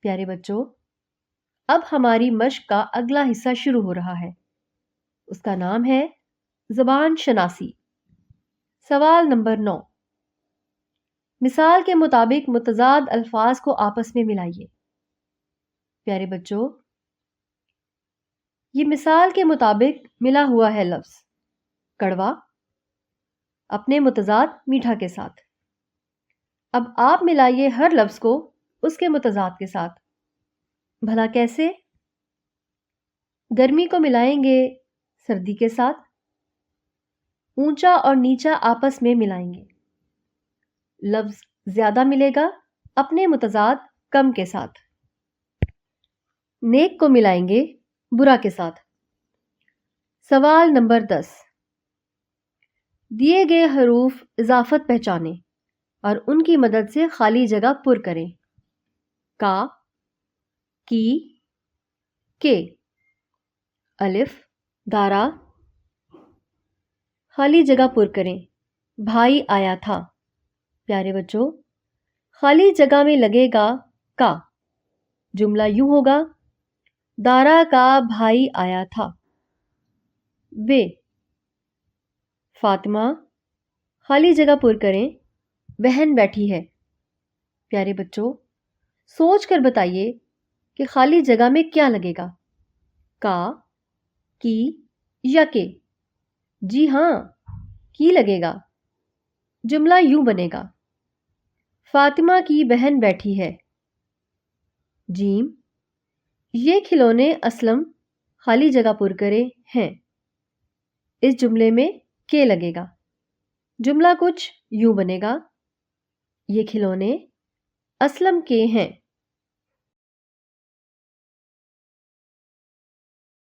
پیارے بچوں، اب ہماری مشق کا اگلا حصہ شروع ہو رہا ہے۔ اس کا نام ہے زبان شناسی۔ سوال نمبر 9، مثال کے مطابق متضاد الفاظ کو آپس میں ملائیے۔ پیارے بچوں، یہ مثال کے مطابق ملا ہوا ہے لفظ کڑوا اپنے متضاد میٹھا کے ساتھ۔ اب آپ ملائیے ہر لفظ کو اس کے متضاد کے ساتھ۔ بھلا کیسے؟ گرمی کو ملائیں گے سردی کے ساتھ، اونچا اور نیچا آپس میں ملائیں گے۔ لفظ زیادہ ملے گا اپنے متضاد کم کے ساتھ۔ نیک کو ملائیں گے برا کے ساتھ۔ سوال نمبر 10، دیے گئے حروف اضافت پہچانیں اور ان کی مدد سے خالی جگہ پر کریں۔ کا، کی، کے۔ الف، دارا، خالی جگہ پر کریں۔ بھائی آیا تھا۔ پیارے بچوں، خالی جگہ میں لگے گا کا۔ جملہ یوں ہوگا، دارا کا بھائی آیا تھا۔ وے، فاطمہ، خالی جگہ پر کریں، بہن بیٹھی ہے۔ پیارے بچوں، سوچ کر بتائیے کہ خالی جگہ میں کیا لگے گا، کا، کی یا کے؟ جی ہاں، کی لگے گا۔ جملہ یوں بنے گا، فاطمہ کی بہن بیٹھی ہے۔ جیم، یہ کھلونے اسلم خالی جگہ پر کرے ہیں۔ اس جملے میں کے لگے گا۔ جملہ کچھ یوں بنے گا، یہ کھلونے اسلم کے ہیں۔